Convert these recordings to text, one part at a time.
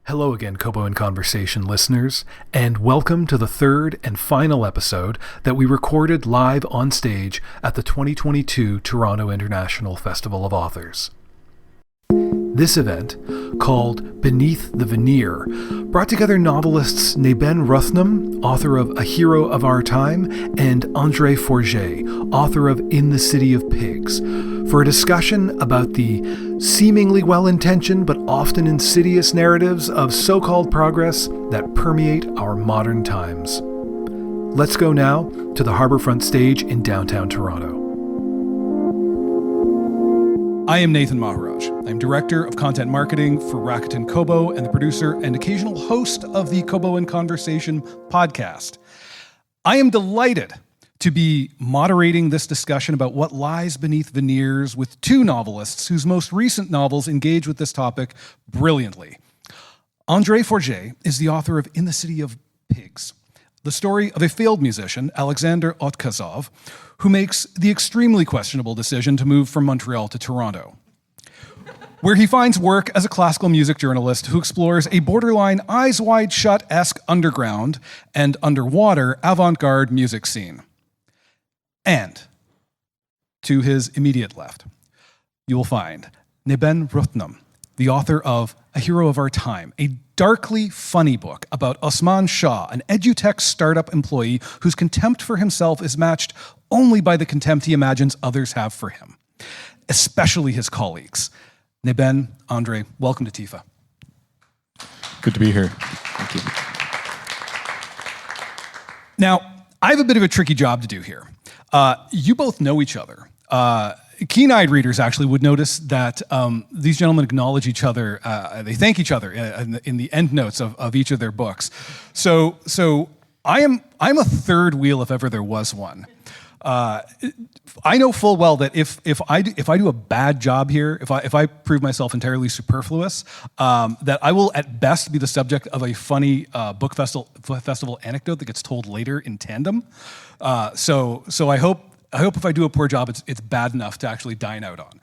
Hello again, Kobo in Conversation listeners, and welcome to the third and final episode that we recorded live on stage at the 2022 Toronto International Festival of Authors. This event, called Beneath the Veneer, brought together novelists Naben Ruthnum, author of A Hero of Our Time, and André Forget, author of In the City of Pigs, for a discussion about the seemingly well-intentioned but often insidious narratives of so-called progress that permeate our modern times. Let's go now to the Harbourfront stage in downtown Toronto. I am Nathan Maharaj. I'm Director of Content Marketing for Rakuten Kobo and the producer and occasional host of the Kobo in Conversation podcast. I am delighted to be moderating this discussion about what lies beneath veneers with two novelists whose most recent novels engage with this topic brilliantly. André Forget is the author of In the City of Pigs, the story of a failed musician, Alexander Otkazov, who makes the extremely questionable decision to move from Montreal to Toronto, where he finds work as a classical music journalist who explores a borderline Eyes Wide Shut-esque underground and underwater avant-garde music scene. And to his immediate left, you will find Naben Ruthnum, the author of A Hero of Our Time, a darkly funny book about Osman Shah, an edutech startup employee whose contempt for himself is matched only by the contempt he imagines others have for him, especially his colleagues. Naben, Andre, welcome to TIFA. Good to be here. Thank you. Now, I have a bit of a tricky job to do here. You both know each other. Keen-eyed readers actually would notice that these gentlemen acknowledge each other. They thank each other in the end notes of each of their books. So I'm a third wheel if ever there was one. I know full well that if I do a bad job here, if I prove myself entirely superfluous, that I will at best be the subject of a funny book festival anecdote that gets told later in tandem. So I hope if I do a poor job, it's bad enough to actually dine out on.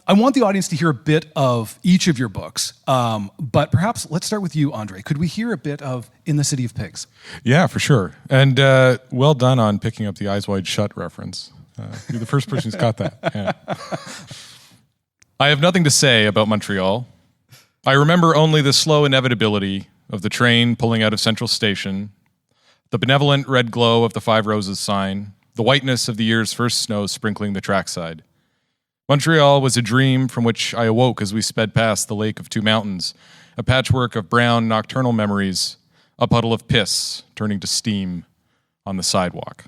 I want the audience to hear a bit of each of your books, but perhaps let's start with you, Andre. Could we hear a bit of In the City of Pigs? Yeah, for sure. And well done on picking up the Eyes Wide Shut reference. You're the first person who's caught that. Yeah. I have nothing to say about Montreal. I remember only the slow inevitability of the train pulling out of Central Station, the benevolent red glow of the Five Roses sign, the whiteness of the year's first snow sprinkling the trackside. Montreal was a dream from which I awoke as we sped past the Lake of Two Mountains, a patchwork of brown nocturnal memories, a puddle of piss turning to steam on the sidewalk.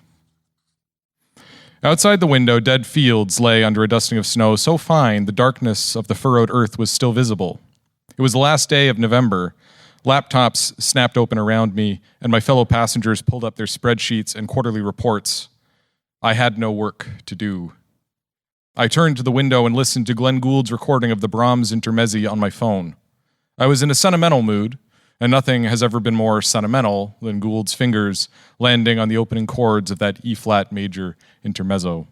Outside the window, dead fields lay under a dusting of snow so fine the darkness of the furrowed earth was still visible. It was the last day of November. Laptops snapped open around me, and my fellow passengers pulled up their spreadsheets and quarterly reports. I had no work to do. I turned to the window and listened to Glenn Gould's recording of the Brahms Intermezzi on my phone. I was in a sentimental mood, and nothing has ever been more sentimental than Gould's fingers landing on the opening chords of that E-flat major intermezzo.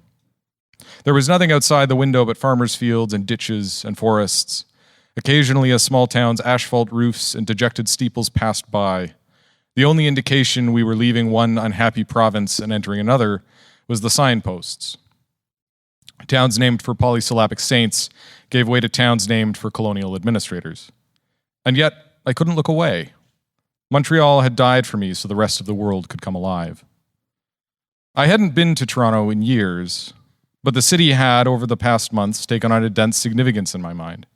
There was nothing outside the window but farmers' fields and ditches and forests. Occasionally a small town's asphalt roofs and dejected steeples passed by. The only indication we were leaving one unhappy province and entering another was the signposts. Towns named for polysyllabic saints gave way to towns named for colonial administrators. And yet, I couldn't look away. Montreal had died for me so the rest of the world could come alive. I hadn't been to Toronto in years, but the city had, over the past months, taken on a dense significance in my mind.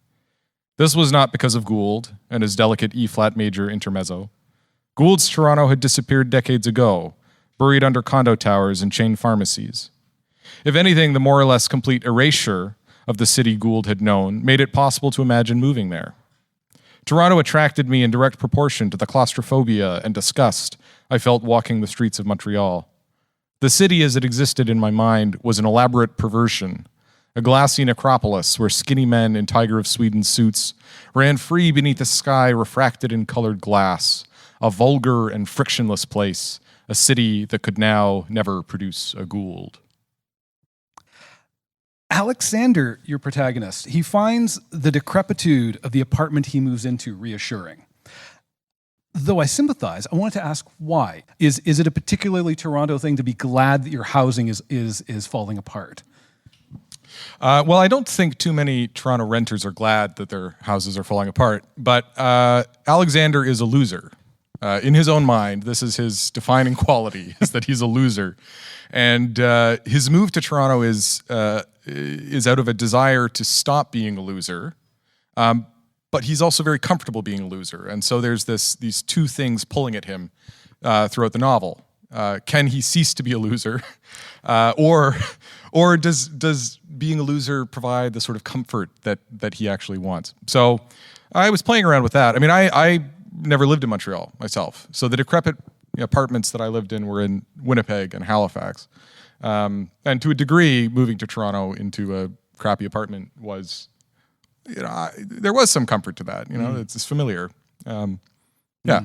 This was not because of Gould and his delicate E-flat major intermezzo. Gould's Toronto had disappeared decades ago, buried under condo towers and chain pharmacies. If anything, the more or less complete erasure of the city Gould had known made it possible to imagine moving there. Toronto attracted me in direct proportion to the claustrophobia and disgust I felt walking the streets of Montreal. The city as it existed in my mind was an elaborate perversion, a glassy necropolis where skinny men in Tiger of Sweden suits ran free beneath a sky refracted in colored glass, a vulgar and frictionless place, a city that could now never produce a Gould. Alexander, your protagonist, he finds the decrepitude of the apartment he moves into reassuring. Though I sympathize, I wanted to ask why. Is it a particularly Toronto thing to be glad that your housing is falling apart? Well, I don't think too many Toronto renters are glad that their houses are falling apart, but Alexander is a loser. In his own mind, this is his defining quality, is that he's a loser. And his move to Toronto is out of a desire to stop being a loser, but he's also very comfortable being a loser. And so there's these two things pulling at him throughout the novel. Can he cease to be a loser, or does being a loser provide the sort of comfort that he actually wants? So I was playing around with that. I mean, I never lived in Montreal myself, so the decrepit apartments that I lived in were in Winnipeg and Halifax, and to a degree, moving to Toronto into a crappy apartment was, there was some comfort to that. It's familiar. Yeah.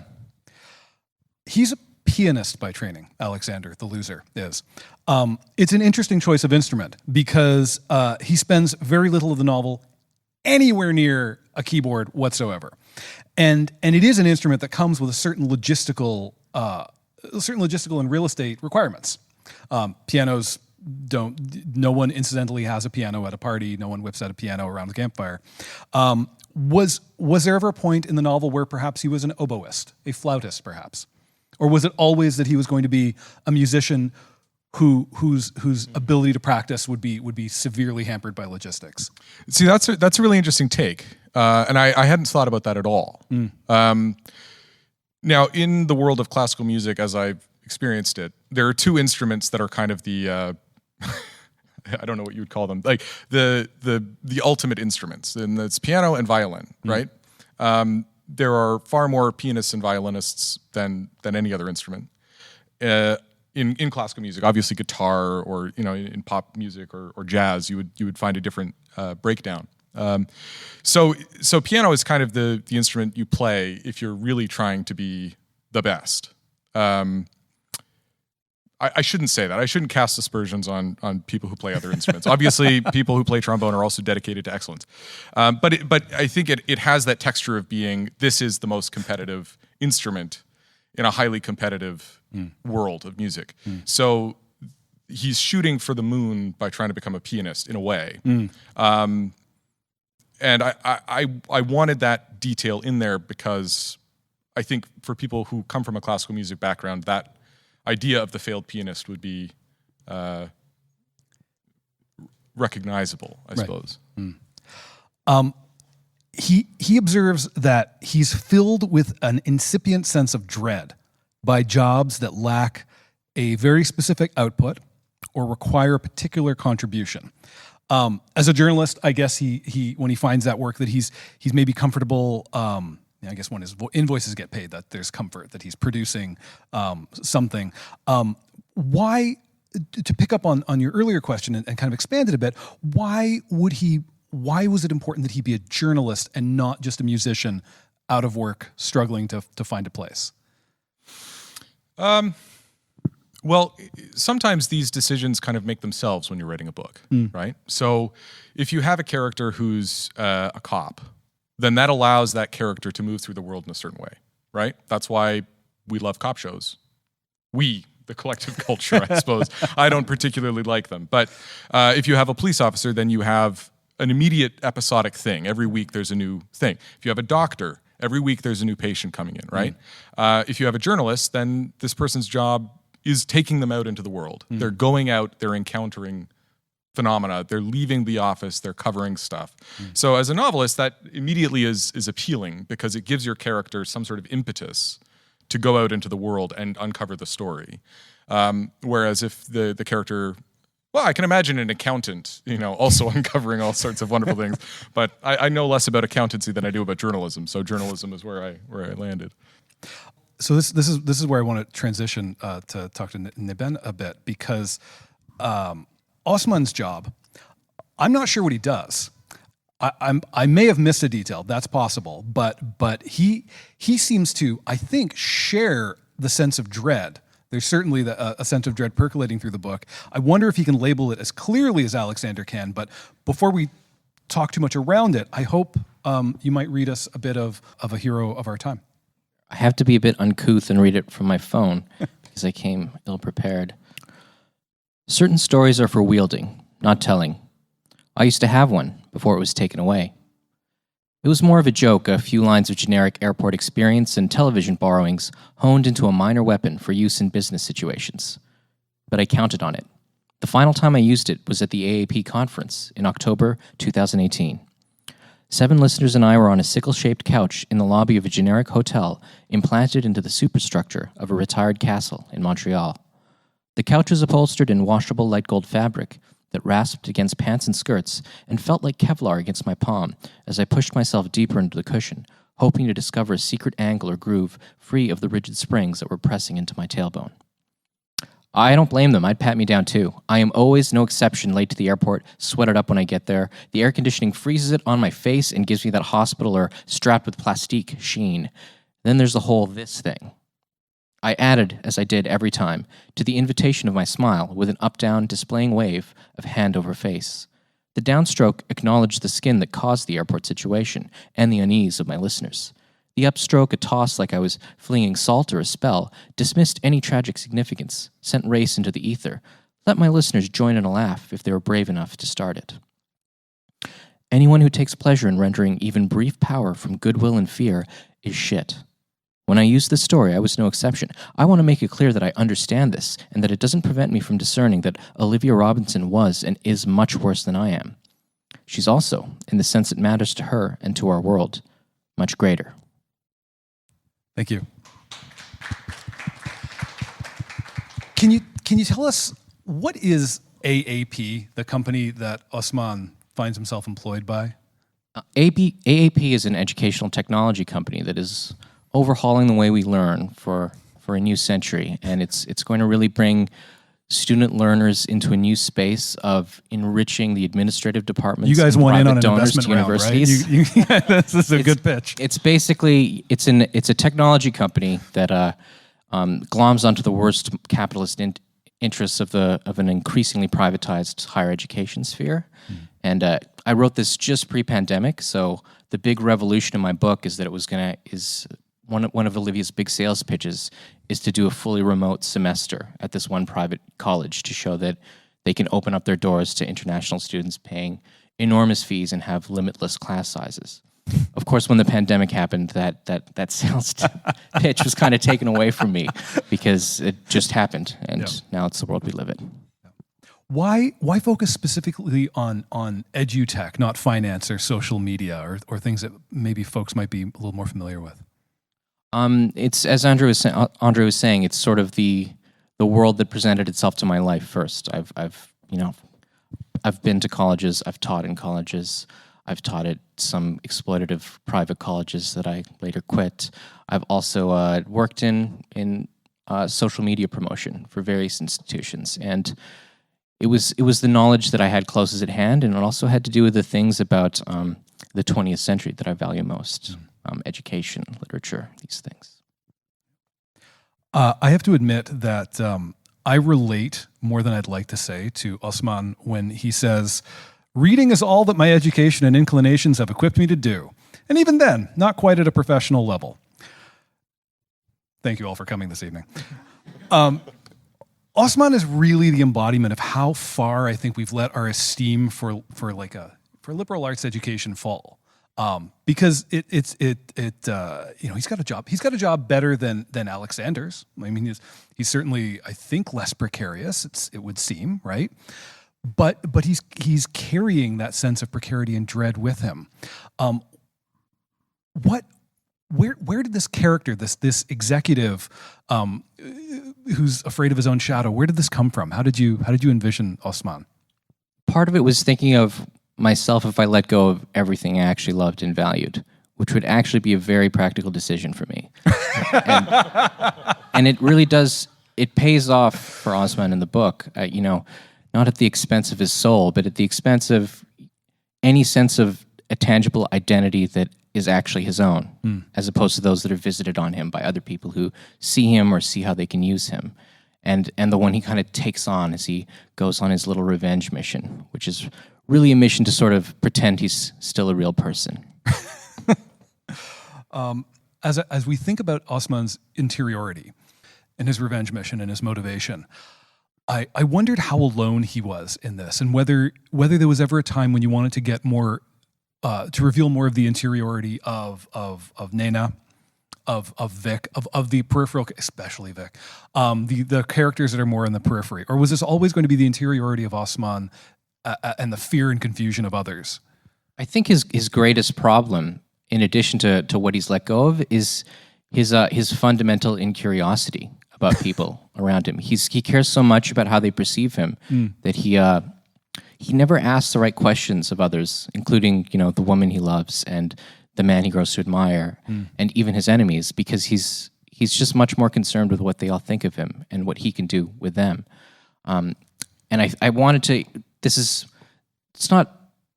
He's a pianist by training, Alexander, the loser, is. It's an interesting choice of instrument because he spends very little of the novel anywhere near a keyboard whatsoever. And it is an instrument that comes with a certain logistical and real estate requirements. Pianos no one incidentally has a piano at a party. No one whips out a piano around the campfire. Was there ever a point in the novel where perhaps he was an oboist, a flautist perhaps? Or was it always that he was going to be a musician whose ability to practice would be severely hampered by logistics? See, that's a really interesting take, and I hadn't thought about that at all. Now, in the world of classical music, as I've experienced it, there are two instruments that are kind of the I don't know what you would call them, like the ultimate instruments, and that's piano and violin, right? There are far more pianists and violinists than any other instrument. In classical music, obviously guitar, or in pop music or jazz, you would find a different breakdown. So piano is kind of the instrument you play if you're really trying to be the best. I shouldn't say that. I shouldn't cast aspersions on people who play other instruments. Obviously, people who play trombone are also dedicated to excellence. But I think it has that texture of being, this is the most competitive instrument in a highly competitive world of music. So he's shooting for the moon by trying to become a pianist in a way. And I wanted that detail in there because I think for people who come from a classical music background, that idea of the failed pianist would be recognizable, I suppose. He observes that he's filled with an incipient sense of dread by jobs that lack a very specific output or require a particular contribution. As a journalist, I guess he when he finds that work that he's maybe comfortable. I guess when his invoices get paid, that there's comfort that he's producing something. Why, to pick up on your earlier question and kind of expand it a bit, why was it important that he be a journalist and not just a musician out of work, struggling to find a place? Well, sometimes these decisions kind of make themselves when you're writing a book, right? So if you have a character who's a cop, then that allows that character to move through the world in a certain way, right? That's why we love cop shows. We, the collective culture, I suppose. I don't particularly like them. But if you have a police officer, then you have an immediate episodic thing. Every week there's a new thing. If you have a doctor, every week there's a new patient coming in, right? If you have a journalist, then this person's job is taking them out into the world. They're going out, they're encountering phenomena, they're leaving the office, they're covering stuff. So as a novelist, that immediately is appealing because it gives your character some sort of impetus to go out into the world and uncover the story. Whereas if the character, well, I can imagine an accountant, also uncovering all sorts of wonderful things, but I know less about accountancy than I do about journalism. So journalism is where I landed. So this is where I want to transition to talk to Naben a bit, because Osman's job, I'm not sure what he does. I may have missed a detail. That's possible, but he seems to, I think, share the sense of dread There's certainly a sense of dread percolating through the book. I wonder if he can label it as clearly as Alexander can, but before we talk too much around it, I hope you might read us a bit of a hero of our time. I have to be a bit uncouth and read it from my phone because I came ill-prepared. Certain stories are for wielding, not telling. I used to have one before it was taken away. It was more of a joke, a few lines of generic airport experience and television borrowings honed into a minor weapon for use in business situations. But I counted on it. The final time I used it was at the AAP conference in October 2018. 7 listeners and I were on a sickle-shaped couch in the lobby of a generic hotel implanted into the superstructure of a retired castle in Montreal. The couch was upholstered in washable light gold fabric that rasped against pants and skirts and felt like Kevlar against my palm as I pushed myself deeper into the cushion, hoping to discover a secret angle or groove free of the rigid springs that were pressing into my tailbone. I don't blame them. I'd pat me down too. I am always, no exception, late to the airport, sweated up when I get there. The air conditioning freezes it on my face and gives me that hospital or strapped with plastique sheen. Then there's the whole this thing. I added, as I did every time, to the invitation of my smile with an up-down displaying wave of hand over face. The downstroke acknowledged the skin that caused the airport situation and the unease of my listeners. The upstroke, a toss like I was flinging salt or a spell, dismissed any tragic significance, sent race into the ether, let my listeners join in a laugh if they were brave enough to start it. Anyone who takes pleasure in rendering even brief power from goodwill and fear is shit. When I use this story, I was no exception. I want to make it clear that I understand this, and that it doesn't prevent me from discerning that Olivia Robinson was and is much worse than I am. She's also, in the sense it matters to her and to our world, much greater. Thank you. Can you tell us, what is AAP, the company that Osman finds himself employed by? AAP is an educational technology company that is overhauling the way we learn for a new century, and it's going to really bring student learners into a new space of enriching the administrative departments. You guys and want in on private an donors investment to round, universities. right? This is a good pitch. It's basically it's a technology company that gloms onto the worst capitalist interests of an increasingly privatized higher education sphere. And I wrote this just pre-pandemic, so the big revolution in my book is that one of Olivia's big sales pitches is to do a fully remote semester at this one private college to show that they can open up their doors to international students paying enormous fees and have limitless class sizes. Of course, when the pandemic happened, that sales pitch was kind of taken away from me because it just happened, and now it's the world we live in. Why focus specifically on edutech, not finance or social media or things that maybe folks might be a little more familiar with? It's, as Andre was saying, it's sort of the world that presented itself to my life first. I've been to colleges, I've taught in colleges, I've taught at some exploitative private colleges that I later quit. I've also worked in social media promotion for various institutions, and it was the knowledge that I had closest at hand, and it also had to do with the things about the 20th century that I value most. Education, literature, these things. I have to admit that I relate more than I'd like to say to Osman when he says, "Reading is all that my education and inclinations have equipped me to do. And even then, not quite at a professional level." Thank you all for coming this evening. Osman is really the embodiment of how far I think we've let our esteem for liberal arts education fall. Because he's got a job. He's got a job better than Alexander's. I mean, he's certainly, I think, less precarious. It would seem, right? But he's carrying that sense of precarity and dread with him. Where did this character, this executive, who's afraid of his own shadow, where did this come from? How did you envision Osman? Part of it was thinking of myself if I let go of everything I actually loved and valued, which would actually be a very practical decision for me. and it really does, it pays off for Osman in the book, not at the expense of his soul, but at the expense of any sense of a tangible identity that is actually his own, as opposed to those that are visited on him by other people who see him or see how they can use him. and the one he kind of takes on as he goes on his little revenge mission, which is really a mission to sort of pretend he's still a real person. As we think about Osman's interiority and his revenge mission and his motivation, I wondered how alone he was in this, and whether there was ever a time when you wanted to get more, to reveal more of the interiority of Nena, of Vic, of the peripheral, especially Vic, the characters that are more in the periphery, or was this always going to be the interiority of Osman and the fear and confusion of others? I think his greatest problem, in addition to what he's let go of, is his fundamental incuriosity about people around him. He cares so much about how they perceive him that he never asks the right questions of others, including the woman he loves and the man he grows to admire, and even his enemies, because he's just much more concerned with what they all think of him and what he can do with them. And I wanted to.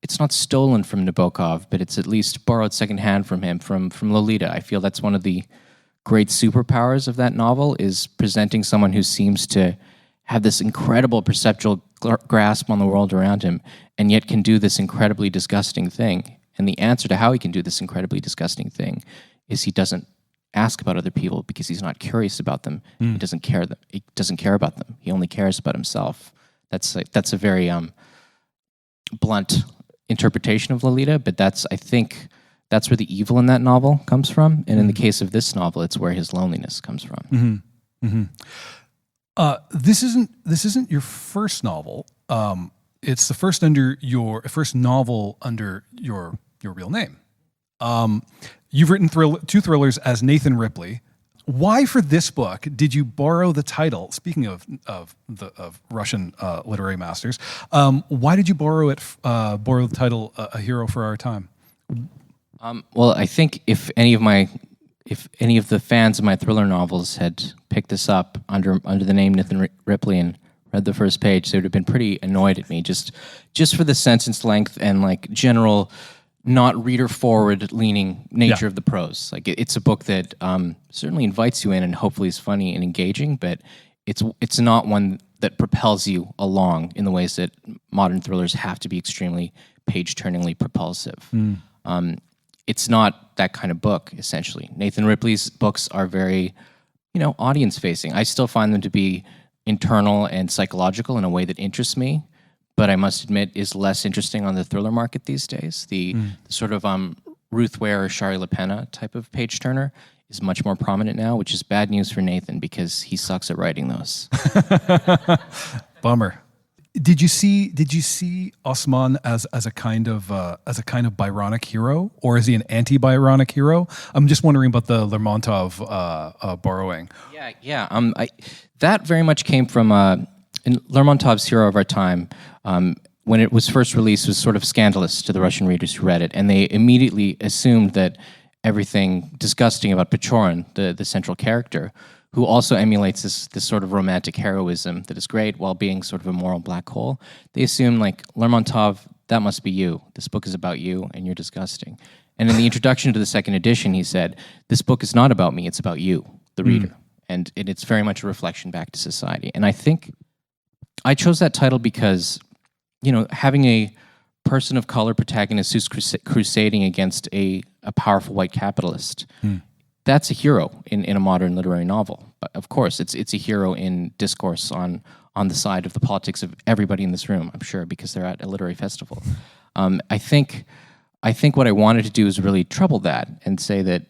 It's not stolen from Nabokov, but it's at least borrowed secondhand from him, from Lolita. I feel that's one of the great superpowers of that novel, is presenting someone who seems to have this incredible perceptual grasp on the world around him, and yet can do this incredibly disgusting thing. And the answer to how he can do this incredibly disgusting thing is he doesn't ask about other people because he's not curious about them. He doesn't care about them. He only cares about himself. That's a very blunt interpretation of Lolita, but I think that's where the evil in that novel comes from. And in the case of this novel, it's where his loneliness comes from. This isn't your first novel. It's the first novel under your real name. You've written two thrillers as Nathan Ripley. Why, for this book, did you borrow the title? Speaking of Russian literary masters, why did you borrow the title "A Hero for Our Time"? Well, I think if any of the fans of my thriller novels had picked this up under the name Nathan Ripley and read the first page, they would have been pretty annoyed at me just for the sentence length and like general not reader forward leaning nature of the prose. Like it's a book that certainly invites you in and hopefully is funny and engaging, but it's not one that propels you along in the ways that modern thrillers have to be extremely page-turningly propulsive. It's not that kind of book, essentially. Nathan Ripley's books are very, audience-facing. I still find them to be internal and psychological in a way that interests me, but I must admit is less interesting on the thriller market these days. The sort of Ruth Ware or Shari LaPena type of page-turner is much more prominent now, which is bad news for Nathan because he sucks at writing those. Bummer. Did you see Osman as a kind of Byronic hero, or is he an anti-Byronic hero? I'm just wondering about the Lermontov borrowing. Yeah. That very much came from Lermontov's Hero of Our Time. When it was first released, was sort of scandalous to the Russian readers who read it, and they immediately assumed that everything disgusting about Pechorin, the central character, who also emulates this sort of romantic heroism that is great while being sort of a moral black hole. They assume, like, Lermontov, that must be you. This book is about you, and you're disgusting. And in the introduction to the second edition, he said, this book is not about me, it's about you, the reader. And it's very much a reflection back to society. And I think I chose that title because, having a person of color protagonist who's crusading against a powerful white capitalist, that's a hero in a modern literary novel. But of course, it's a hero in discourse on the side of the politics of everybody in this room, I'm sure, because they're at a literary festival. I think what I wanted to do is really trouble that and say that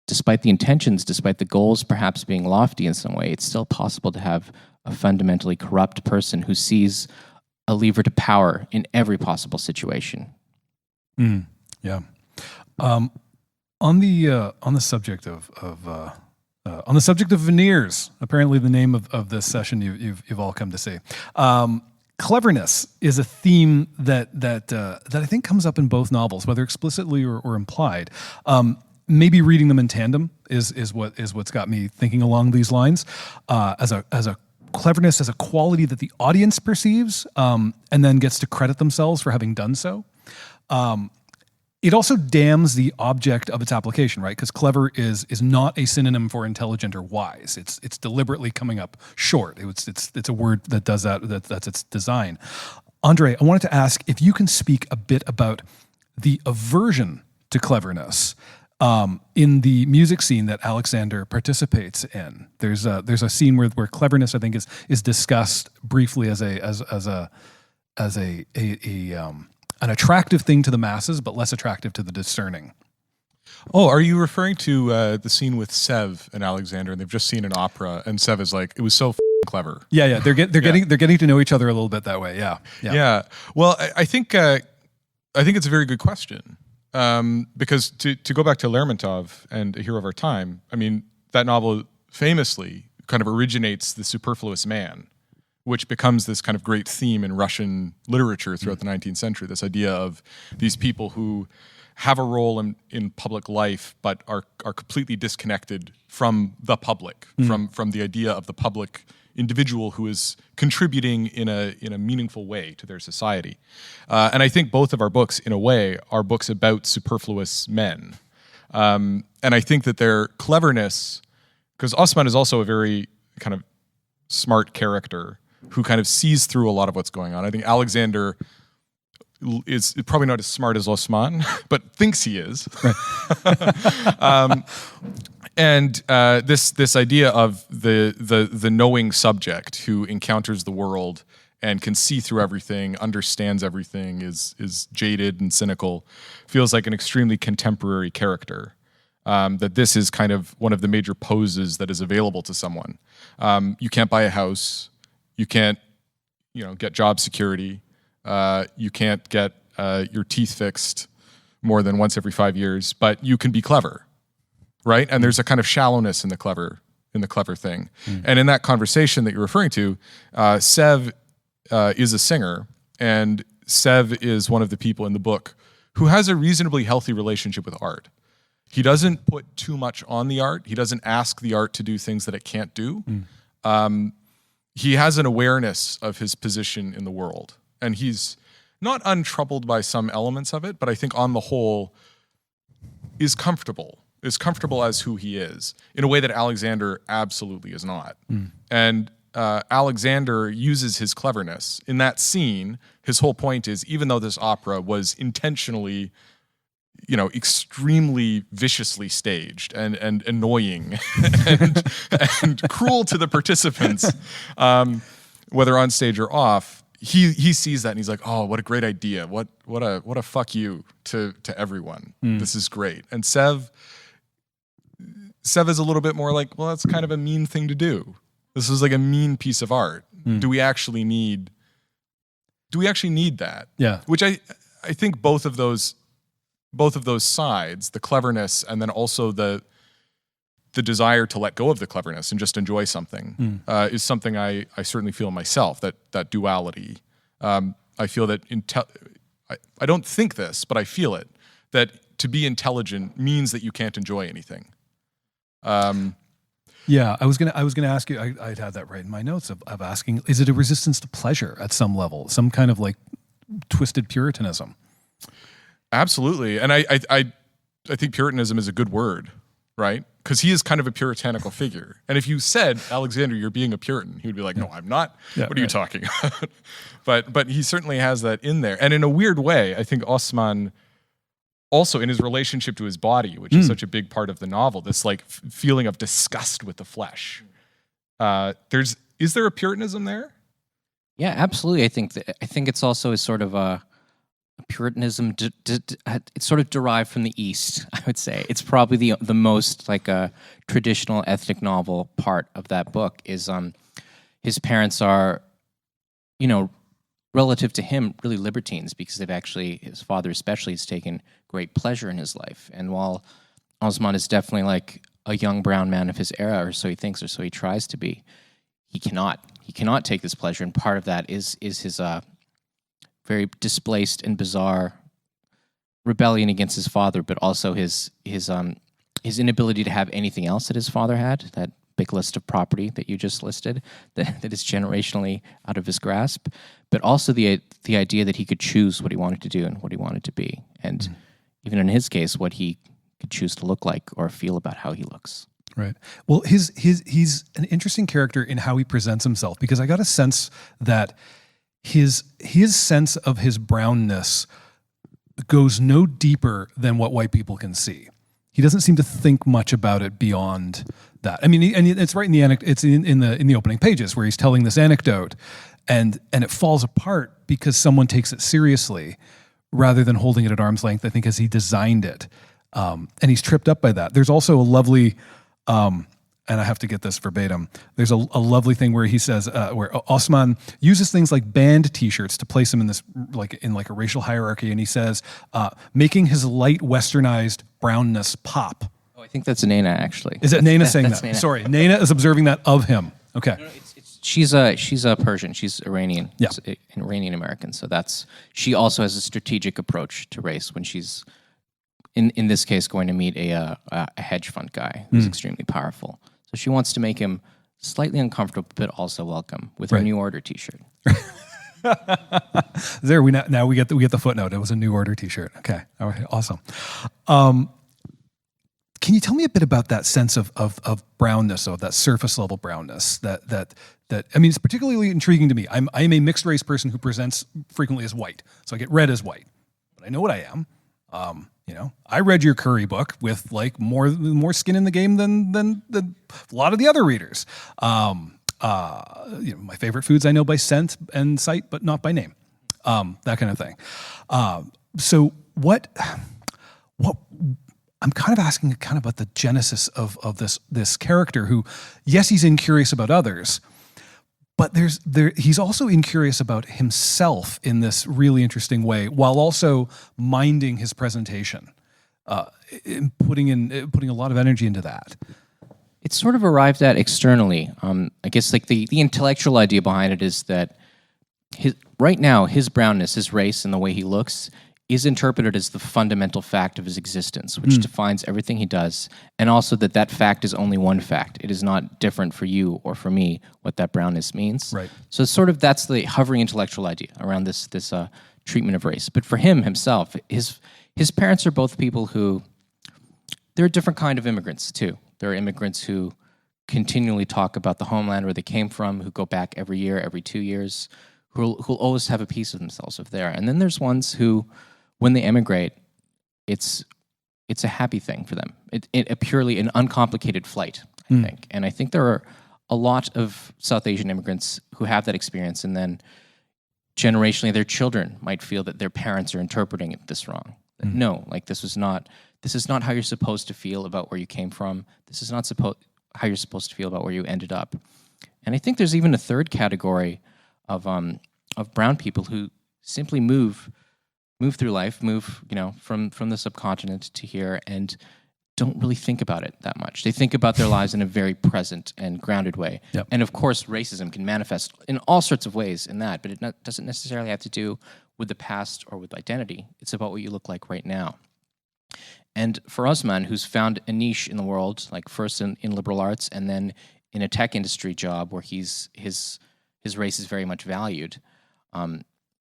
despite the intentions, despite the goals perhaps being lofty in some way, it's still possible to have a fundamentally corrupt person who sees a lever to power in every possible situation. Yeah. On the subject of veneers, apparently the name of this session you've all come to see. Cleverness is a theme that I think comes up in both novels, whether explicitly or implied. Maybe reading them in tandem is what's got me thinking along these lines. As a cleverness as a quality that the audience perceives, and then gets to credit themselves for having done so. it also damns the object of its application, right? Because clever is not a synonym for intelligent or wise. It's deliberately coming up short. It's a word that does that. That's its design. Andre, I wanted to ask if you can speak a bit about the aversion to cleverness in the music scene that Alexander participates in. There's a scene where cleverness, I think, is discussed briefly as an attractive thing to the masses, but less attractive to the discerning. Oh, are you referring to the scene with Sev and Alexander, and they've just seen an opera, and Sev is like, it was so clever. Yeah. They're getting to know each other a little bit that way. Yeah. Well, I think it's a very good question. Because to go back to Lermontov and A Hero of Our Time, I mean, that novel famously kind of originates the superfluous man, which becomes this kind of great theme in Russian literature throughout the 19th century, this idea of these people who have a role in public life but are completely disconnected from the public, from the idea of the public individual who is contributing in a meaningful way to their society. And I think both of our books, in a way, are books about superfluous men. And I think that their cleverness, because Osman is also a very kind of smart character who kind of sees through a lot of what's going on. I think Alexander is probably not as smart as Osman, but thinks he is. Right. And this idea of the knowing subject who encounters the world and can see through everything, understands everything, is jaded and cynical, feels like an extremely contemporary character. That this is kind of one of the major poses that is available to someone. You can't buy a house, you can't, get job security, you can't get your teeth fixed more than once every 5 years, but you can be clever. Right, and there's a kind of shallowness in the clever thing, and in that conversation that you're referring to, Sev is a singer, and Sev is one of the people in the book who has a reasonably healthy relationship with art. He doesn't put too much on the art. He doesn't ask the art to do things that it can't do. He has an awareness of his position in the world, and he's not untroubled by some elements of it, but I think on the whole is comfortable as who he is, in a way that Alexander absolutely is not. And Alexander uses his cleverness. In that scene, his whole point is, even though this opera was intentionally, extremely viciously staged and annoying and cruel to the participants, whether on stage or off, he sees that and he's like, oh, what a great idea. What a fuck you to everyone. This is great. And Sev is a little bit more like, well, that's kind of a mean thing to do. This is like a mean piece of art. Do we actually need that? Yeah. Which I think both of those sides, the cleverness and then also the desire to let go of the cleverness and just enjoy something, is something I certainly feel myself, that duality. I feel that I don't think this, but I feel it, that to be intelligent means that you can't enjoy anything. Yeah, I was gonna ask you. I'd had that right in my notes of asking: is it a resistance to pleasure at some level, some kind of like twisted Puritanism? Absolutely, and I think Puritanism is a good word, right? Because he is kind of a puritanical figure. And if you said, Alexander, you're being a Puritan, he would be like, no, I'm not. Yeah, what are you talking about? But he certainly has that in there, and in a weird way, I think Osman. Also, in his relationship to his body, which is such a big part of the novel, this like feeling of disgust with the flesh. Is there a Puritanism there? Yeah, absolutely. I think it's also a sort of a Puritanism. It's sort of derived from the East. I would say it's probably the most like a traditional ethnic novel part of that book is his parents are, relative to him, really libertines, because his father especially has taken great pleasure in his life. And while Osman is definitely like a young brown man of his era, or so he thinks, or so he tries to be, he cannot take this pleasure. And part of that is his very displaced and bizarre rebellion against his father, but also his inability to have anything else that his father had, that big list of property that you just listed, that is generationally out of his grasp, but also the idea that he could choose what he wanted to do and what he wanted to be. And even in his case, what he could choose to look like or feel about how he looks. Right. Well, he's an interesting character in how he presents himself, because I got a sense that his sense of his brownness goes no deeper than what white people can see. He doesn't seem to think much about it beyond that. I mean, and it's right in the it's in the opening pages where he's telling this anecdote, and it falls apart because someone takes it seriously rather than holding it at arm's length, I think, as he designed it. And he's tripped up by that. There's also a lovely, and I have to get this verbatim, there's a lovely thing where he says, where Osman uses things like band t-shirts to place him in this, like a racial hierarchy. And he says, making his light westernized brownness pop. Oh, I think that's Nana, actually. Is it Nana saying that? Nana. Sorry, Nana is observing that of him. Okay. No, she's a Persian. She's Iranian. Yeah. An Iranian American. So she also has a strategic approach to race when she's, in this case, going to meet a hedge fund guy who's extremely powerful. So she wants to make him slightly uncomfortable, but also welcome with her New Order T-shirt. There we get the footnote. It was a New Order T-shirt. Okay, all right, awesome. Can you tell me a bit about that sense of brownness, of that surface level brownness? That I mean, it's particularly intriguing to me. I'm a mixed race person who presents frequently as white, so I get read as white, but I know what I am. I read your Curry book with like more skin in the game than a lot of the other readers. My favorite foods I know by scent and sight, but not by name. That kind of thing. So what I'm kind of asking about the genesis of this character who, yes, he's incurious about others, but he's also incurious about himself in this really interesting way, while also minding his presentation, putting a lot of energy into that. It's sort of arrived at externally. I guess like the intellectual idea behind it is that right now his brownness, his race, and the way he looks is interpreted as the fundamental fact of his existence, which defines everything he does, and also that fact is only one fact. It is not different for you or for me what that brownness means. Right. So it's sort of that's the hovering intellectual idea around this treatment of race. But for him himself, his parents are both people who, they're a different kind of immigrants too. There are immigrants who continually talk about the homeland where they came from, who go back every year, every 2 years, who'll always have a piece of themselves of there. And then there's ones who, when they emigrate, it's a happy thing for them. It purely an uncomplicated flight, I think. And I think there are a lot of South Asian immigrants who have that experience, and then generationally their children might feel that their parents are interpreting this wrong. That, no, like this is not how you're supposed to feel about where you came from. This is not how you're supposed to feel about where you ended up. And I think there's even a third category of brown people who simply move through life, from the subcontinent to here, and don't really think about it that much. They think about their lives in a very present and grounded way. Yep. And of course, racism can manifest in all sorts of ways in that, but it doesn't necessarily have to do with the past or with identity. It's about what you look like right now. And for Osman, who's found a niche in the world, like first in liberal arts and then in a tech industry job where his race is very much valued,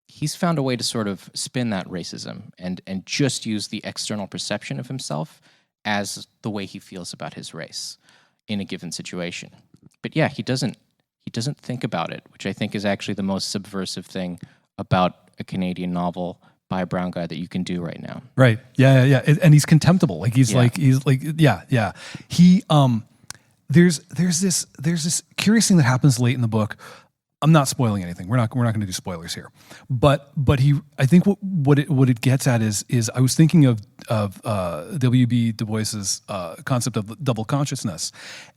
he's found a way to sort of spin that racism and just use the external perception of himself as the way he feels about his race in a given situation. But yeah, he doesn't think about it, which I think is actually the most subversive thing about a Canadian novel by a brown guy that you can do right now. Right. Yeah. And he's contemptible. Like he's like He there's this curious thing that happens late in the book. I'm not spoiling anything. We're not going to do spoilers here. But I think what it gets at is I was thinking of W.B. Du Bois's concept of double consciousness,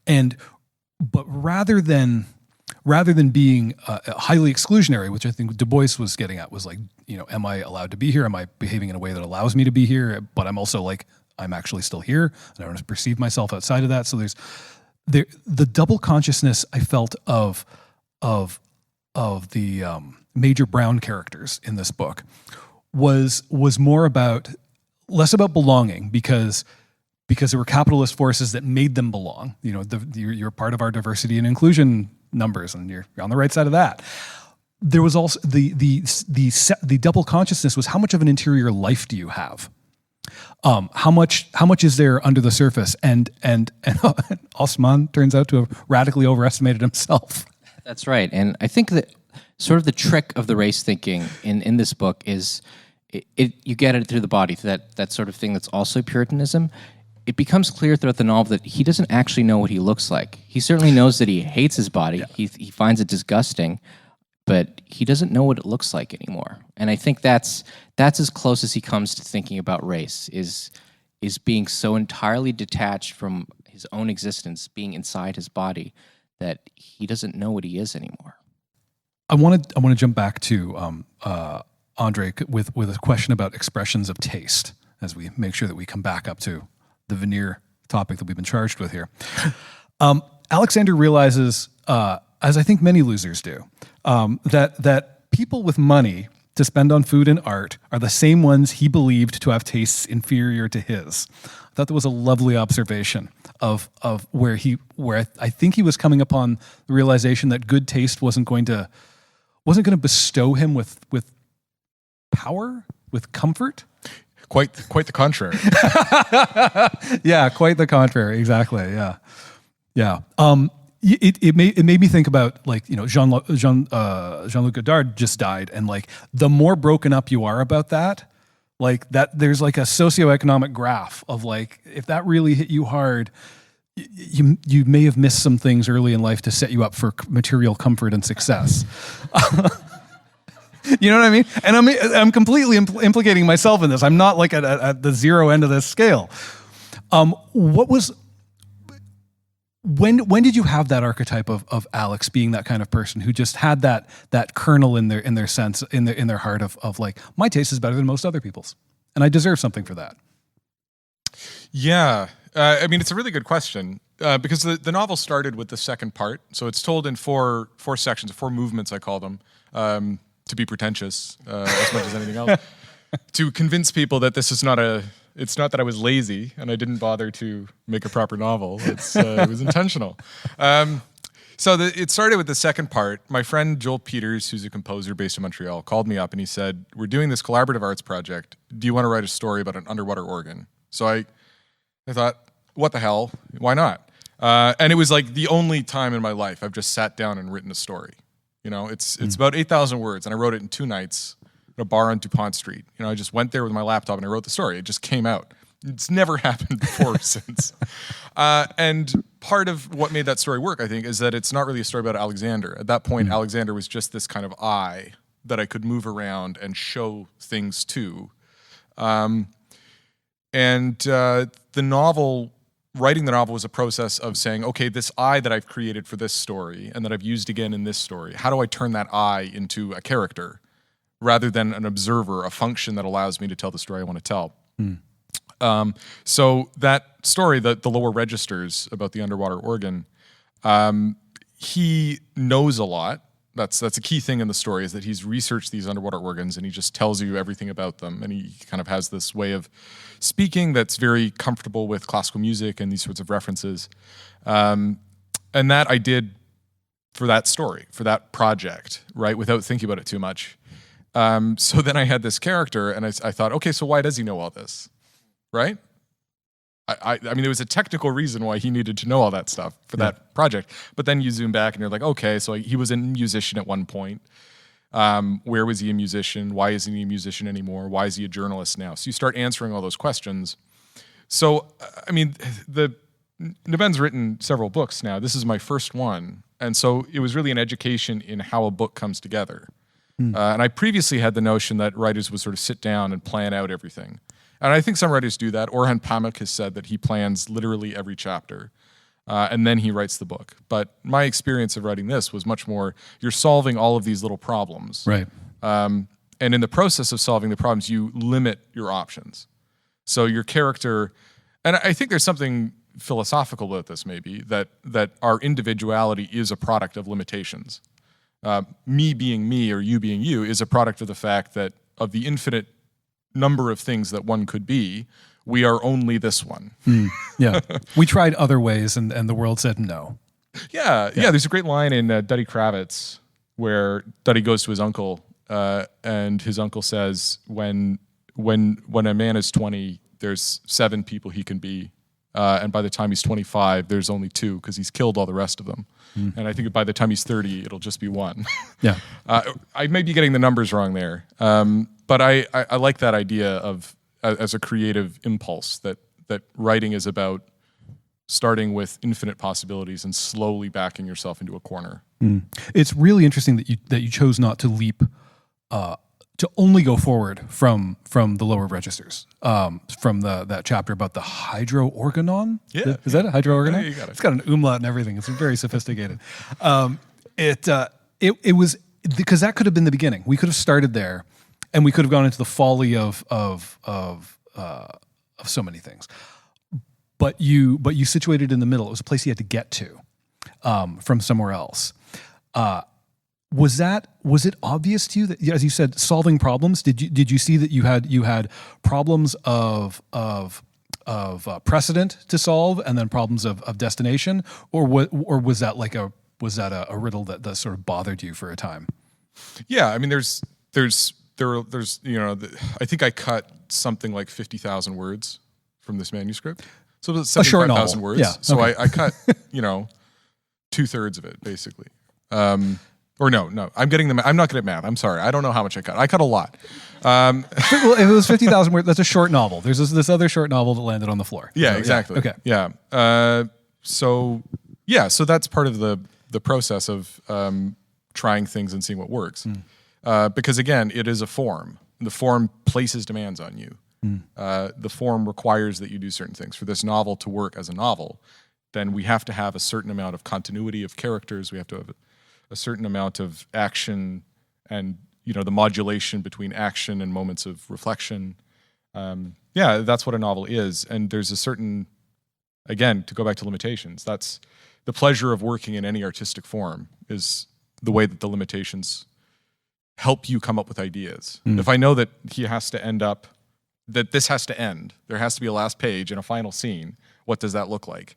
but rather than being highly exclusionary, which I think Du Bois was getting at, was like, am I allowed to be here? Am I behaving in a way that allows me to be here? But I'm also like, I'm actually still here, and I don't perceive myself outside of that. So there's the double consciousness I felt of the major brown characters in this book was less about belonging because there were capitalist forces that made them belong. You're part of our diversity and inclusion numbers, and you're on the right side of that. There was also the double consciousness was, how much of an interior life do you have? How much is there under the surface? And Osman turns out to have radically overestimated himself. That's right. And I think that sort of the trick of the race thinking in this book is you get it through the body, through that sort of thing that's also Puritanism. It becomes clear throughout the novel that he doesn't actually know what he looks like. He certainly knows that he hates his body. Yeah. He finds it disgusting, but he doesn't know what it looks like anymore. And I think that's as close as he comes to thinking about race, is being so entirely detached from his own existence, being inside his body, that he doesn't know what he is anymore. I want to jump back to Andre with a question about expressions of taste, as we make sure that we come back up to the veneer topic that we've been charged with here. Alexander realizes, as I think many losers do, that people with money to spend on food and art are the same ones he believed to have tastes inferior to his. I thought that was a lovely observation of where I think he was coming upon the realization that good taste wasn't going to bestow him with power, with comfort. Quite the contrary. Yeah, quite the contrary. Exactly. Yeah. It made me think about, like, Jean-Luc Godard just died, and like the more broken up you are about that, like that there's like a socioeconomic graph of like, if that really hit you hard, you may have missed some things early in life to set you up for material comfort and success. You know what I mean? And I'm completely implicating myself in this. I'm not like at the zero end of this scale. When did you have that archetype of Alex being that kind of person who just had that kernel in their sense, in their heart of like, my taste is better than most other people's, and I deserve something for that? Yeah. I mean, it's a really good question, because the novel started with the second part. So it's told in four sections, 4 movements, I call them, to be pretentious as much as anything else, to convince people that this is it's not that I was lazy and I didn't bother to make a proper novel. It was intentional. It started with the second part. My friend Joel Peters, who's a composer based in Montreal, called me up and he said, "We're doing this collaborative arts project. Do you want to write a story about an underwater organ?" So I thought, what the hell? Why not? And it was like the only time in my life I've just sat down and written a story. You know, it's about 8,000 words, and I wrote it in 2 nights at a bar on DuPont Street. You know, I just went there with my laptop and I wrote the story. It just came out. It's never happened before or since. And part of what made that story work, I think, is that it's not really a story about Alexander. At that point, Alexander was just this kind of eye that I could move around and show things to. Writing the novel was a process of saying, okay, this eye that I've created for this story and that I've used again in this story, how do I turn that eye into a character rather than an observer, a function that allows me to tell the story I want to tell? So that story, the lower registers about the underwater organ, he knows a lot. That's a key thing in the story, is that he's researched these underwater organs and he just tells you everything about them. And he kind of has this way of speaking that's very comfortable with classical music and these sorts of references. And that I did for that story, for that project, right, without thinking about it too much. So then I had this character and I thought, okay, so why does he know all this, right? I mean, there was a technical reason why he needed to know all that stuff for that project. But then you zoom back and you're like, okay, so he was a musician at one point. Where was he a musician? Why isn't he a musician anymore? Why is he a journalist now? So you start answering all those questions. So, I mean, Naben's written several books now. This is my first one. And so it was really an education in how a book comes together. And I previously had the notion that writers would sort of sit down and plan out everything. And I think some writers do that. Orhan Pamuk has said that he plans literally every chapter, and then he writes the book. But my experience of writing this was much more, you're solving all of these little problems. Right. And in the process of solving the problems, you limit your options. So your character, and I think there's something philosophical about this maybe, that our individuality is a product of limitations. Me being me or you being you is a product of the fact that of the infinite number of things that one could be, we are only this one. Yeah. We tried other ways and the world said no. Yeah. There's a great line in Duddy Kravitz where Duddy goes to his uncle and his uncle says, when a man is 20, there's 7 people he can be. And by the time he's 25, there's only 2 because he's killed all the rest of them. And I think by the time he's 30, it'll just be 1. Yeah. I may be getting the numbers wrong there. But I like that idea of as a creative impulse that writing is about starting with infinite possibilities and slowly backing yourself into a corner. It's really interesting that you chose not to leap to only go forward from the lower registers, from that chapter about the hydroorganon. Yeah. Is that a hydroorganon? Yeah, you got it. It's got an umlaut and everything. It's very sophisticated. It was because that could have been the beginning. We could have started there, and we could have gone into the folly of so many things. But you situated in the middle. It was a place you had to get to from somewhere else. Was it obvious to you that, as you said, solving problems? Did you see that you had problems of precedent to solve and then problems of destination, or was that a riddle that sort of bothered you for a time? Yeah, I mean, there's I think I cut something like 50,000 words from this manuscript. So it was A short 75,000 novel. words. Yeah, So okay. I cut 2/3 of it basically. Or no, I'm getting I'm not good at math. I'm sorry. I don't know how much I cut. I cut a lot. Well, if it was 50,000 words, that's a short novel. There's this other short novel that landed on the floor. Yeah, So, exactly. Okay. Yeah. So that's part of the process of trying things and seeing what works. Because again, it is a form. The form places demands on you. The form requires that you do certain things. For this novel to work as a novel, then we have to have a certain amount of continuity of characters. We have to have a certain amount of action and, the modulation between action and moments of reflection. That's what a novel is. And there's a certain, again, to go back to limitations, that's the pleasure of working in any artistic form, is the way that the limitations help you come up with ideas. If I know that this has to end, there has to be a last page and a final scene, what does that look like?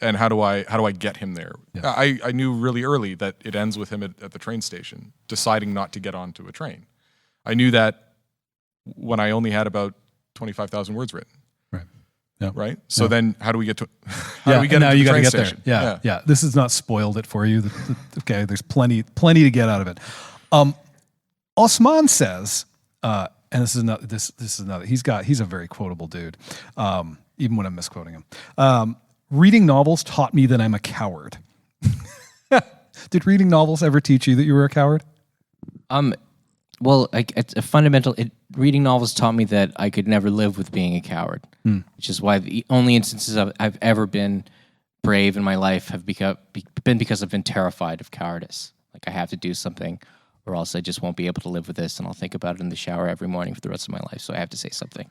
And how do I get him there? Yeah. I knew really early that it ends with him at the train station, deciding not to get onto a train. I knew that when I only had about 25,000 words written. Right. Yeah. Right. So then, how do we get to? How do we get into the train station? There. Yeah. This has not spoiled it for you. Okay. There's plenty to get out of it. Osman says, and this is not. He's a very quotable dude. Even when I'm misquoting him. Reading novels taught me that I'm a coward. Did reading novels ever teach you that you were a coward? Well, it's a fundamental. Reading novels taught me that I could never live with being a coward, which is why the only instances I've ever been brave in my life have been because I've been terrified of cowardice. Like I have to do something, or else I just won't be able to live with this, and I'll think about it in the shower every morning for the rest of my life. So I have to say something.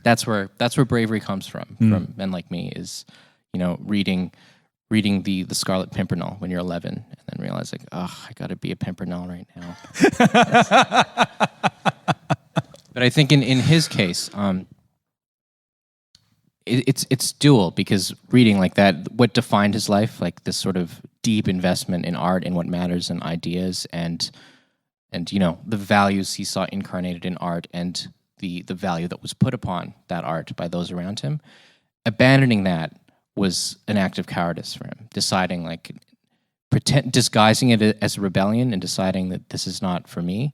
That's where bravery comes from men like me. Is reading the Scarlet Pimpernel when you're 11 and then realizing, I got to be a Pimpernel right now. But I think in his case, it's dual, because reading like that, what defined his life, like this sort of deep investment in art and what matters and ideas and the values he saw incarnated in art and the value that was put upon that art by those around him. Abandoning that was an act of cowardice for him, deciding disguising it as a rebellion and deciding that this is not for me.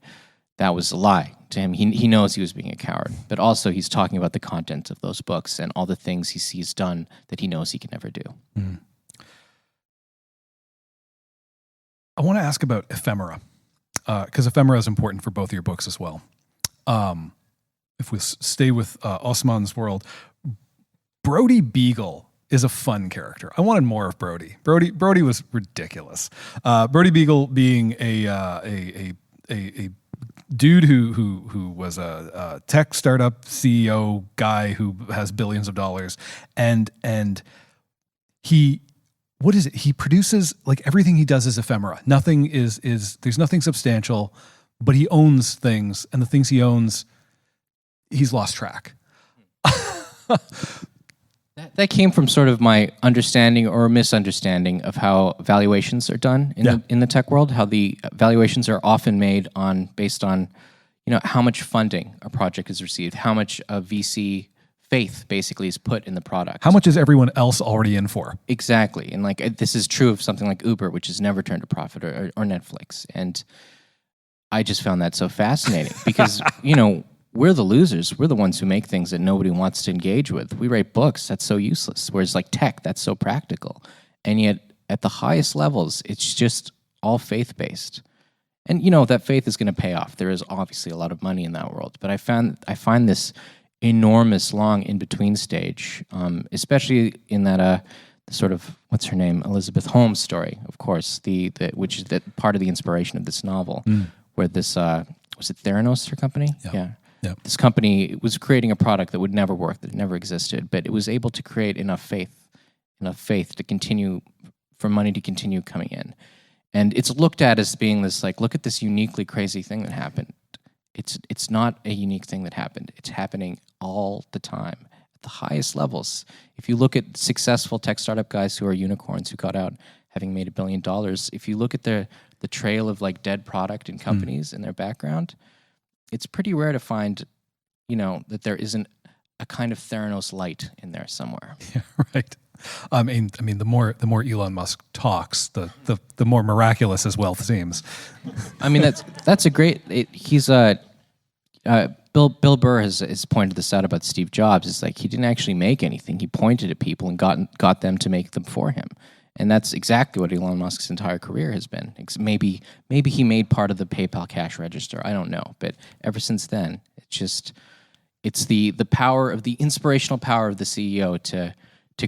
That was a lie to him. He knows he was being a coward, but also he's talking about the content of those books and all the things he sees done that he knows he can never do. I want to ask about ephemera, because ephemera is important for both of your books as well. If we stay with Osman's world, Brody Beagle is a fun character. I wanted more of Brody. Brody was ridiculous. Brody Beagle being a dude who was a tech startup CEO guy who has billions of dollars, and he, what is it? He produces, like, everything he does is ephemera. Nothing is there's nothing substantial, but he owns things, and the things he owns, he's lost track. That came from sort of my understanding or misunderstanding of how valuations are done in the tech world. How the valuations are often made based on, how much funding a project has received, how much VC faith basically is put in the product. How much is everyone else already in for? Exactly. And this is true of something like Uber, which has never turned a profit, or Netflix. And I just found that so fascinating because, we're the losers. We're the ones who make things that nobody wants to engage with. We write books. That's so useless. Whereas tech, that's so practical. And yet at the highest levels, it's just all faith-based. And, that faith is going to pay off. There is obviously a lot of money in that world. But I find this enormous long in-between stage, especially in that sort of, what's her name, Elizabeth Holmes story, of course, which is that part of the inspiration of this novel, where this, was it Theranos, her company? Yeah. This company was creating a product that would never work, that never existed, but it was able to create enough faith to continue, for money to continue coming in. And it's looked at as being this, look at this uniquely crazy thing that happened. It's not a unique thing that happened. It's happening all the time at the highest levels. If you look at successful tech startup guys who are unicorns who got out having made $1 billion, if you look at the trail of dead product in companies in their background, it's pretty rare to find, that there isn't a kind of Theranos light in there somewhere. Yeah, right. I mean, the more Elon Musk talks, the more miraculous his wealth seems. I mean, that's a great. He's Bill Burr has pointed this out about Steve Jobs. It's he didn't actually make anything. He pointed at people and got them to make them for him. And that's exactly what Elon Musk's entire career has been. Maybe he made part of the PayPal cash register. I don't know, but ever since then, it's the power of the inspirational power of the CEO to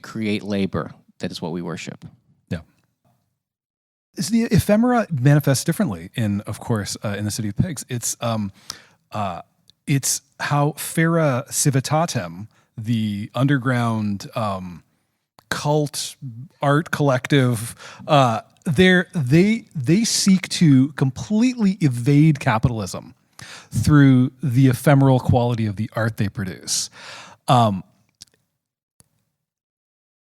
create labor. That is what we worship. Yeah. Is the ephemera manifests differently in the City of Pigs. It's how Fera Civitatem, the underground cult art collective, they seek to completely evade capitalism through the ephemeral quality of the art they produce.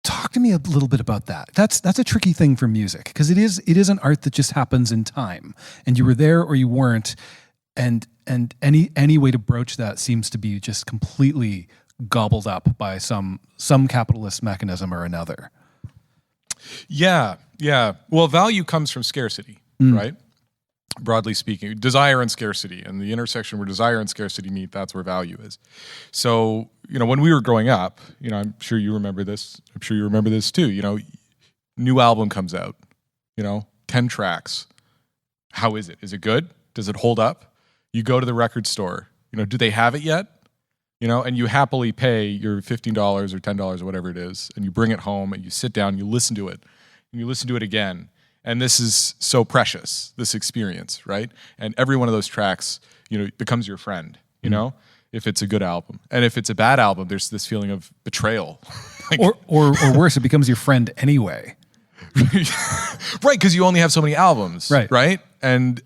Talk to me a little bit about that. That's a tricky thing for music because it is an art that just happens in time, and you were there or you weren't, and any way to broach that seems to be just completely gobbled up by some capitalist mechanism or another. Yeah. Well, value comes from scarcity, right? Broadly speaking, desire and scarcity, and the intersection where desire and scarcity meet, that's where value is. So, when we were growing up, I'm sure you remember this. I'm sure you remember this too. New album comes out, 10 tracks. How is it? Is it good? Does it hold up? You go to the record store, do they have it yet? And you happily pay your $15 or $10 or whatever it is, and you bring it home and you sit down, you listen to it, and you listen to it again. And this is so precious, this experience, right? And every one of those tracks, becomes your friend, if it's a good album. And if it's a bad album, there's this feeling of betrayal. or worse, it becomes your friend anyway. Right, because you only have so many albums, right? And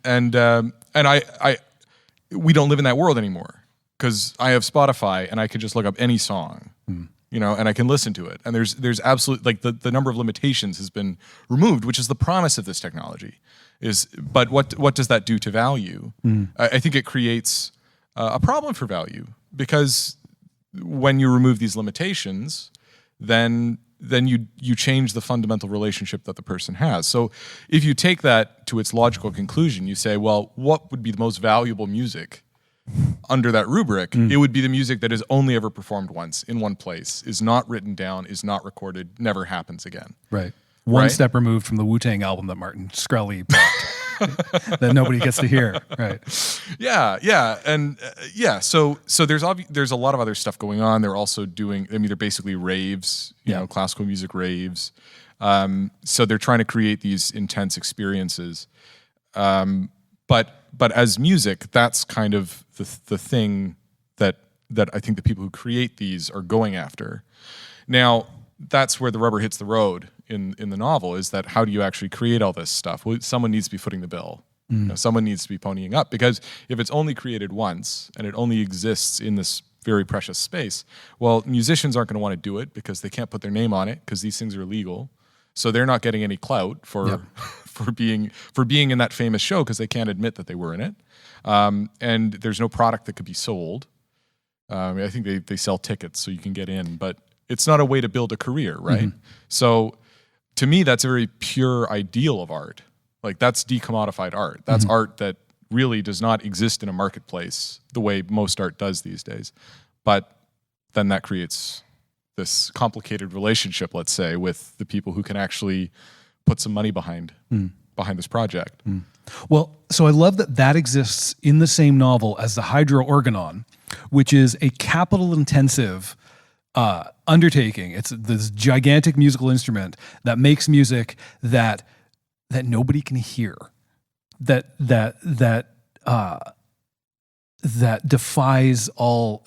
we don't live in that world anymore because I have Spotify and I can just look up any song. And I can listen to it. And there's absolutely, the number of limitations has been removed, which is the promise of this technology. But what does that do to value? I think it creates a problem for value because when you remove these limitations, then you change the fundamental relationship that the person has. So if you take that to its logical conclusion, you say, well, what would be the most valuable music? Under that rubric, it would be the music that is only ever performed once in one place, is not written down, is not recorded, never happens again. Right. One step removed from the Wu-Tang album that Martin Shkreli bought that nobody gets to hear. Right. Yeah. And so there's a lot of other stuff going on. They're also doing, they're basically raves, classical music raves. So they're trying to create these intense experiences. But as music, that's kind of the thing that I think the people who create these are going after. Now, that's where the rubber hits the road in the novel, is that how do you actually create all this stuff? Well, someone needs to be footing the bill. Someone needs to be ponying up, because if it's only created once and it only exists in this very precious space, well, musicians aren't going to want to do it because they can't put their name on it because these things are illegal. So they're not getting any clout for for being in that famous show because they can't admit that they were in it. And there's no product that could be sold. I think they sell tickets so you can get in, but it's not a way to build a career, right? So to me, that's a very pure ideal of art. Like that's decommodified art. That's art that really does not exist in a marketplace the way most art does these days. But then that creates this complicated relationship, let's say, with the people who can actually put some money behind this project. Well, so I love that exists in the same novel as the hydro-organon, which is a capital-intensive undertaking. It's this gigantic musical instrument that makes music that nobody can hear, that defies all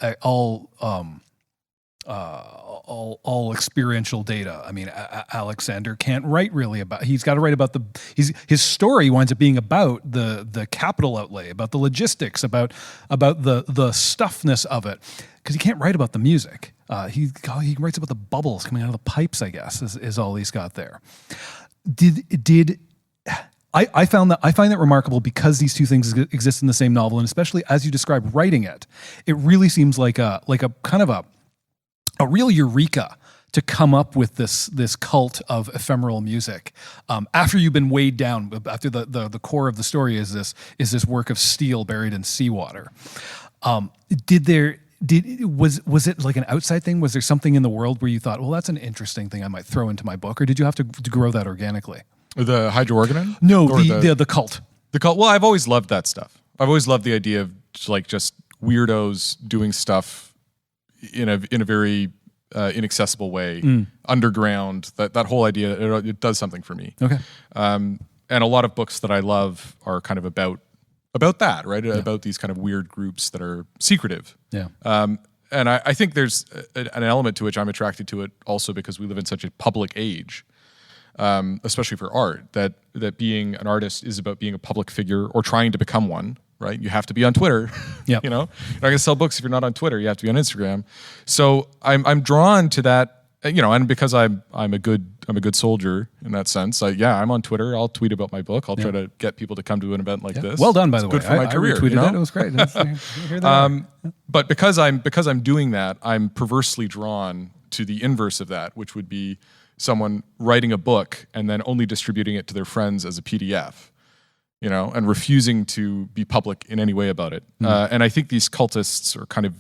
experiential data. I mean, Alexander can't write really about. He's got to write about his story winds up being about the capital outlay, about the logistics, about the stuffness of it, because he can't write about the music. He writes about the bubbles coming out of the pipes, I guess, is all he's got there. I find that remarkable because these two things exist in the same novel, and especially as you describe writing it, it really seems like a kind of a real eureka to come up with this cult of ephemeral music after you've been weighed down. After the core of the story is this work of steel buried in seawater. Was it like an outside thing? Was there something in the world where you thought, well, that's an interesting thing I might throw into my book, or did you have to grow that organically? The hydro-organon? No, the cult. The cult. Well, I've always loved that stuff. I've always loved the idea of just weirdos doing stuff in a very inaccessible way, underground. That whole idea, it does something for me. Okay. And a lot of books that I love are kind of about that, right? Yeah. About these kind of weird groups that are secretive. Yeah. And I think there's an element to which I'm attracted to it also because we live in such a public age. Especially for art, that being an artist is about being a public figure or trying to become one, right? You have to be on Twitter. Yep. You're not going to sell books if you're not on Twitter. You have to be on Instagram. So I'm drawn to that, and because I'm a good soldier in that sense. I'm on Twitter. I'll tweet about my book. I'll try to get people to come to an event like this. Well done, by the way. Good for my career. I retweeted it. It was great. But because I'm doing that, I'm perversely drawn to the inverse of that, which would be someone writing a book and then only distributing it to their friends as a PDF, and refusing to be public in any way about it. And I think these cultists are kind of,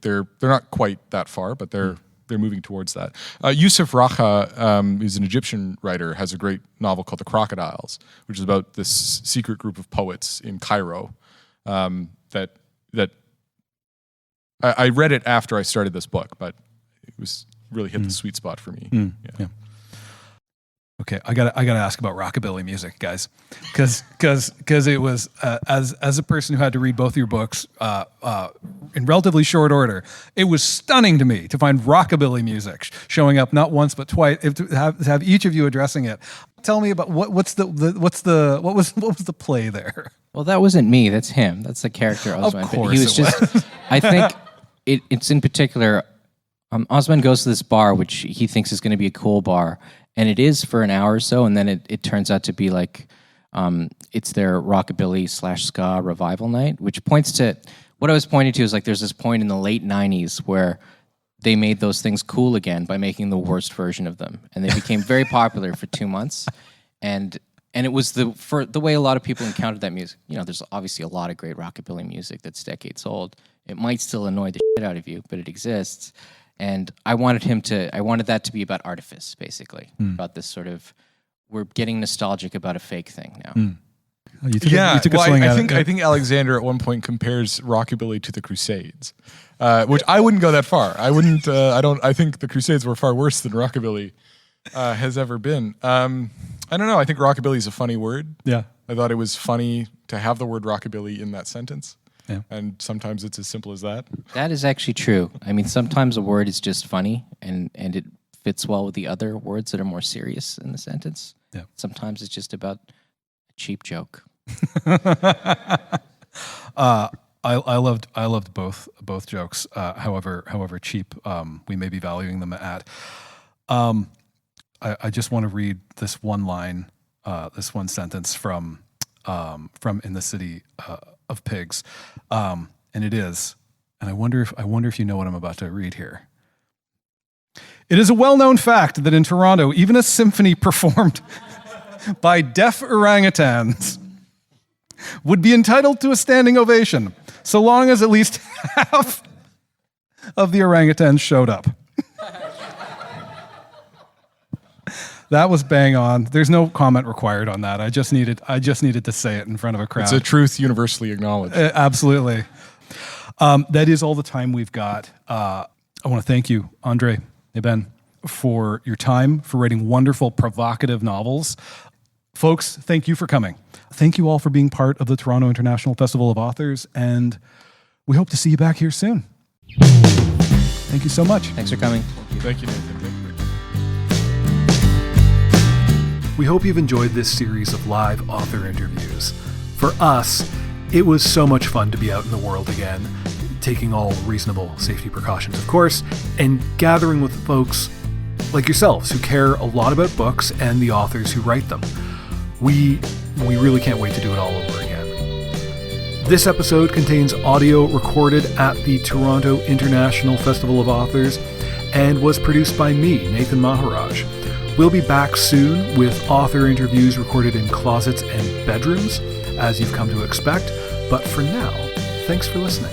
they're not quite that far, but they're moving towards that. Yusuf Raha, who's an Egyptian writer, has a great novel called The Crocodiles, which is about this secret group of poets in Cairo. That I read it after I started this book, but it was really hit the sweet spot for me. Yeah. Okay, I gotta ask about rockabilly music, guys, because it was as a person who had to read both your books in relatively short order, it was stunning to me to find rockabilly music showing up not once but twice. To have each of you addressing it. Tell me about what was the play there? Well, that wasn't me. That's him. That's the character Osman. Of course, he was just. I think it's in particular. Osman goes to this bar, which he thinks is going to be a cool bar, and it is for an hour or so, and then it turns out to be like it's their rockabilly / ska revival night, which points to what I was pointing to is like there's this point in the late 90s where they made those things cool again by making the worst version of them, and they became very popular for 2 months, and it was the way a lot of people encountered that music. There's obviously a lot of great rockabilly music that's decades old. It might still annoy the shit out of you, but it exists. And I wanted that to be about artifice, basically, about this sort of, we're getting nostalgic about a fake thing now. You took a swing at it. I think Alexander at one point compares rockabilly to the Crusades, which I wouldn't go that far. I wouldn't. I think the Crusades were far worse than rockabilly has ever been. I don't know. I think rockabilly is a funny word. Yeah, I thought it was funny to have the word rockabilly in that sentence. Yeah. And sometimes it's as simple as that. That is actually true. I mean, sometimes a word is just funny and it fits well with the other words that are more serious in the sentence. Yeah. Sometimes it's just about a cheap joke. I loved both jokes. However cheap we may be valuing them at. I just want to read this one line, this one sentence from In the City of Pigs, and it is, and I wonder if you know what I'm about to read here. It is a well-known fact that in Toronto, even a symphony performed by deaf orangutans would be entitled to a standing ovation, so long as at least half of the orangutans showed up. That was bang on. There's no comment required on that. I just needed to say it in front of a crowd. It's a truth universally acknowledged. Absolutely. That is all the time we've got. I want to thank you, André, Naben, for your time, for writing wonderful, provocative novels. Folks, thank you for coming. Thank you all for being part of the Toronto International Festival of Authors, and we hope to see you back here soon. Thank you so much. Thanks for coming. Thank you, Nathan. Thank you. We hope you've enjoyed this series of live author interviews. For us, it was so much fun to be out in the world again, taking all reasonable safety precautions, of course, and gathering with folks like yourselves who care a lot about books and the authors who write them. We really can't wait to do it all over again. This episode contains audio recorded at the Toronto International Festival of Authors and was produced by me, Nathan Maharaj. We'll be back soon with author interviews recorded in closets and bedrooms, as you've come to expect. But for now, thanks for listening.